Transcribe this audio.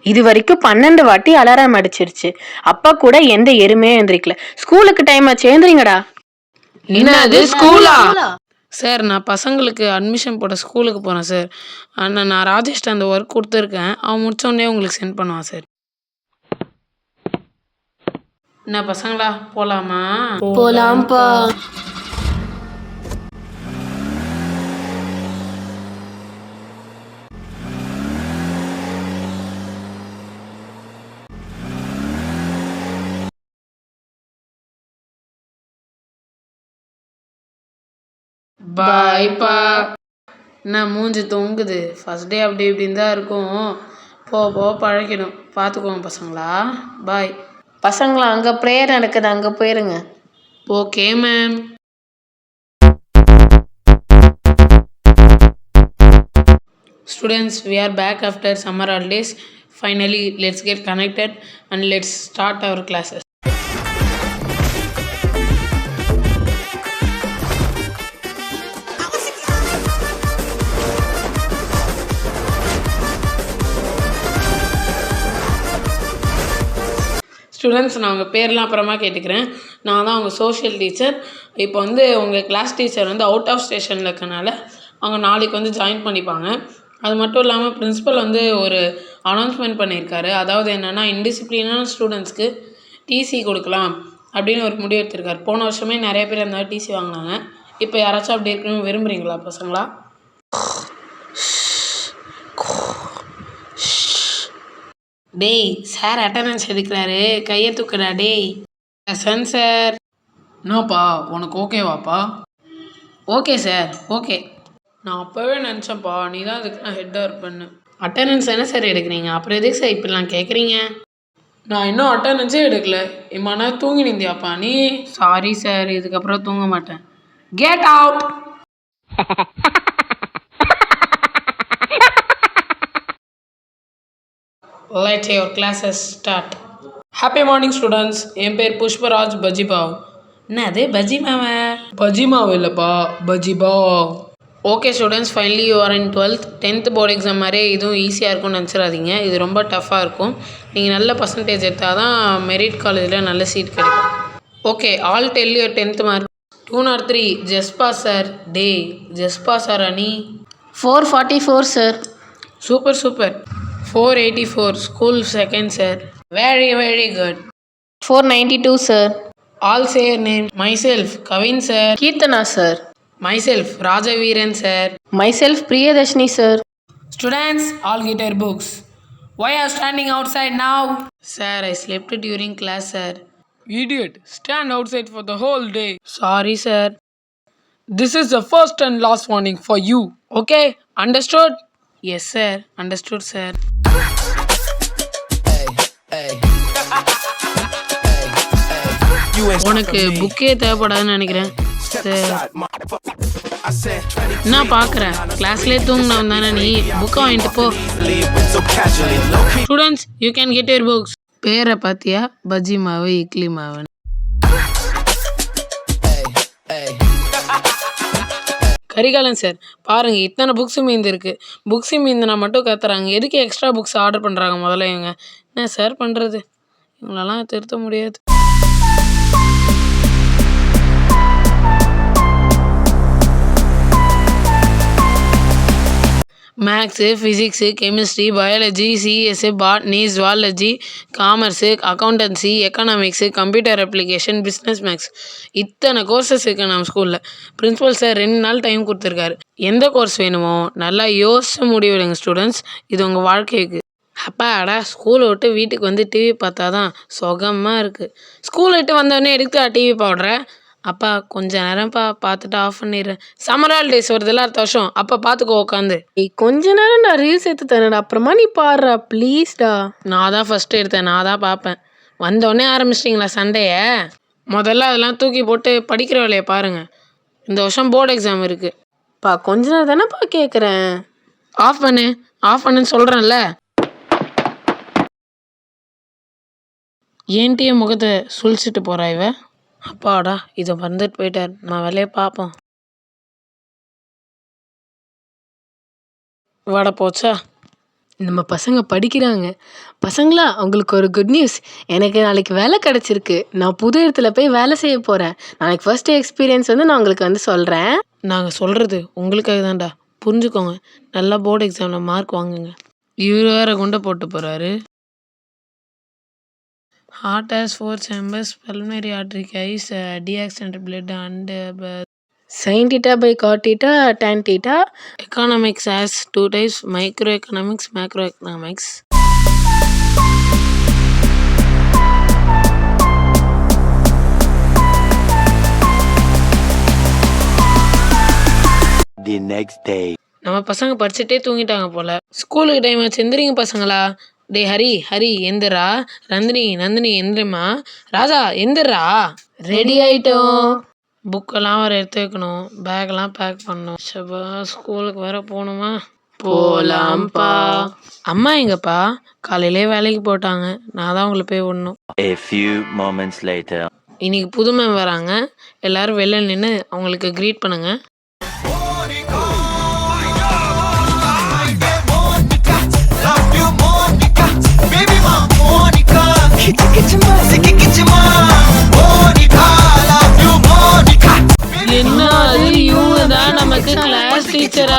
இது வரைக்கும் 12 வாட்டி அலாரம் அடிச்சிருச்சு. அப்பா கூட எந்த எருமையும் எந்திரிக்கல. ஸ்கூலுக்கு டைம் ஆச்சு, எழுந்திரிங்கடா. என்னது ஸ்கூலா? சார், நான் பசங்களுக்கு அட்மிஷன் போட ஸ்கூலுக்கு போகிறேன் சார். ஆனால் நான் ராஜேஷ்ட அந்த ஒர்க் கொடுத்துருக்கேன். அவன் முடிச்சோடனே உங்களுக்கு சென்ட் பண்ணுவான் சார். என்ன பசங்களா, போகலாமா? போலாம்ப்பா. பாய்ப்பா. என்ன மூஞ்சி தொங்குது? ஃபர்ஸ்ட் டே அப்படி இப்படின்னு தான் இருக்கும். போக பழகிடும். பார்த்துக்கோங்க பசங்களா. பாய். பசங்களா, அங்க ப்ரேயர் நடக்குது, அங்க போயிருங்க. Okay ma'am. Students, we are back after summer holidays. Finally, let's get connected and let's start our classes. Students, நான் உங்கள் பேர்லாம் அப்புறமா கேட்டுக்கிறேன். நான் தான் உங்கள் சோஷியல் டீச்சர். இப்போ வந்து உங்கள் கிளாஸ் டீச்சர் வந்து அவுட் ஆஃப் ஸ்டேஷனில் இருக்கனால அவங்க நாளைக்கு வந்து ஜாயின் பண்ணிப்பாங்க. அது மட்டும் இல்லாமல் பிரின்ஸிபல் வந்து ஒரு அனௌன்ஸ்மெண்ட் பண்ணியிருக்காரு. அதாவது என்னென்னா, இன்டிசிப்ளினான ஸ்டூடெண்ட்ஸ்க்கு டிசி கொடுக்கலாம் அப்படின்னு ஒரு முடிவு எடுத்திருக்காரு. போன வருஷமே நிறைய பேர் அந்த டிசி வாங்கினாங்க. இப்போ யாராச்சும் அப்படி இருக்கணும்னு விரும்புகிறீங்களா பசங்களா? டேய், சார் அட்டண்டன்ஸ் எடுக்கிறாரு, கையை தூக்குடா டேய். சன் சார். என்னப்பா, உனக்கு ஓகேவாப்பா? Okay sir, okay. நான் அப்போவே நினச்சேன்ப்பா, நீ தான் அதுக்கு ஹெட்டாக இருப்பேன்னு. அட்டண்டன்ஸ் என்ன சார் எடுக்கிறீங்க? அப்புறம் எதுக்கு சார் இப்படிலாம் கேட்குறீங்க? நான் இன்னும் அட்டண்டன்ஸே எடுக்கல. இம்மா தூங்கி நிந்தியாப்பா நீ? சாரி சார், இதுக்கப்புறம் தூங்க மாட்டேன். Get out. Let your classes start. Happy morning students. என் பேர் புஷ்பராஜ் பஜிபாவ். என்னது பஜிமாவா? பஜிமாவ் இல்லைப்பா, Bajibav. Okay students, finally you are in 12th. 10th board exam மாதிரியே இதுவும் ஈஸியாக இருக்கும்னு நினச்சிடாதீங்க. இது ரொம்ப டஃப்பாக இருக்கும். நீங்கள் நல்ல பர்சன்டேஜ் எடுத்தால் தான் மெரிட் காலேஜில் நல்ல சீட் கிடைக்கும். Okay, all tell your 10th mark. 203 ஜஸ்பா சார். டே, ஜஸ்பா சார் அணி 444 sir. Super super. 484 school second sir. Very very good. 492 sir. All say your name. Myself Kavin sir. Keerthana sir. Myself Rajaveeran sir. Myself Priyadharshini sir. Students, all get your books. Why are standing outside now? Sir, I slept during class, sir. Idiot, stand outside for the whole day. Sorry, sir. This is the first and last warning for you. Okay, understood? Yes, sir. Understood, sir. உனக்கு புக்கே தேவைப்படாதுன்னு நினைக்கிறேன். என்ன பார்க்குறேன்? கிளாஸ்லேயே தூங்கினவன் தானே நீ. புக்கை வாங்கிட்டு போ. Students, you can get your books. பேரை பார்த்தியா? பஜ்ஜி மாவு, இட்லி மாவு. கரிகாலன் சார், பாருங்கள், இத்தனை புக்ஸு மீந்திருக்கு. புக்ஸு மீந்தினா மட்டும் கத்துறாங்க. எதுக்கு எக்ஸ்ட்ரா புக்ஸ் ஆர்டர் பண்ணுறாங்க முதல்ல இவங்க? என்ன சார் பண்ணுறது? இவங்களெல்லாம் திருத்த முடியாது. Maths, physics, chemistry, biology, CS, botany, zoology, commerce, accountancy, economics, computer application, business maths, இத்தனை கோர்சஸ் இருக்குது நம்ம ஸ்கூலில். பிரின்ஸிபல் சார் 2 நாள் டைம் கொடுத்துருக்காரு. எந்த கோர்ஸ் வேணுமோ நல்லா யோசிச்சு முடிவெடுங்க ஸ்டூடெண்ட்ஸ். இது உங்கள் வாழ்க்கைக்கு. அப்பாடா, ஸ்கூலை விட்டு வீட்டுக்கு வந்து டிவி பார்த்தா தான் சுகமாக இருக்குது. ஸ்கூலை விட்டு வந்தோடனே எடுத்து டிவி போடுற. அப்பா கொஞ்ச நேரம்ப்பா பார்த்துட்டு ஆஃப் பண்ணிடுறேன். சம்மர் ஹாலிடேஸ் வருதுல்ல அடுத்த வருஷம், அப்போ பார்த்துக்கோ உட்காந்து. கொஞ்ச நேரம் நான் ரீல்ஸ் எடுத்து தரேன்டா, அப்புறமா நீ பாடுறா ப்ளீஸ்டா. நான் தான் ஃபஸ்ட்டு எடுத்தேன், நான் தான் பார்ப்பேன். வந்தோடனே ஆரம்பிச்சிட்டிங்களா சண்டையை? முதல்ல அதெல்லாம் தூக்கி போட்டு படிக்கிற வேலையை பாருங்கள். இந்த வருஷம் போர்டு எக்ஸாம் இருக்குது. பா கொஞ்ச நேரம் தானேப்பா கேட்குறேன். ஆஃப் பண்ணுன்னு சொல்கிறேன்ல. ஏன்ட்டியே முகத்தை சுழிச்சிட்டு போகிறா இவ. அப்பாடா, இதை வந்துட்டு போயிட்டார். நான் வேலையை பார்ப்போம். வடை போச்சா? நம்ம பசங்க படிக்கிறாங்க. பசங்களா உங்களுக்கு ஒரு குட் நியூஸ். எனக்கு நாளைக்கு வேலை கிடைச்சிருக்கு. நான் புது இடத்துல போய் வேலை செய்ய போறேன். நாளைக்கு ஃபர்ஸ்ட் டே எக்ஸ்பீரியன்ஸ் வந்து நான் உங்களுக்கு வந்து சொல்றேன். நாங்க சொல்றது உங்களுக்காக தான்டா. புரிஞ்சுக்கோங்க. நல்லா போர்டு எக்ஸாம்ல மார்க் வாங்குங்க. இவரு வேற குண்டை போட்டு போறாரு. Heart has 4 chambers, pulmonary artery carries deoxygenated blood and sin theta by cot theta tan theta. economics has 2 types, microeconomics, macroeconomics. The next day. நம்ம பசங்க படிச்சுட்டே தூங்கிட்டாங்க போல. ஸ்கூலுக்கு டைம் ஆச்சு, எந்திரிங்க பசங்களா. டே ஹரி ஹரி எந்திரா. நந்தினி எந்திரிமா. ராஜா எந்திரா. ரெடி ஆயிட்டோம். புக்கெல்லாம் வேற எடுத்து வைக்கணும். பேக்கெல்லாம் பேக் பண்ணணும். சபா ஸ்கூலுக்கு வேற போகணுமா? போலாம்ப்பா. அம்மா எங்கப்பா? காலையிலே வேலைக்கு போட்டாங்க. நான் தான் உங்களை போய் விடணும். A few moments later. இன்னைக்கு புது மேம் வராங்க. எல்லாரும் வெளில நின்று அவங்களுக்கு க்ரீட் பண்ணுங்க. என்ன அது இவங்க தான் நமக்கு கிளாஸ் டீச்சரா?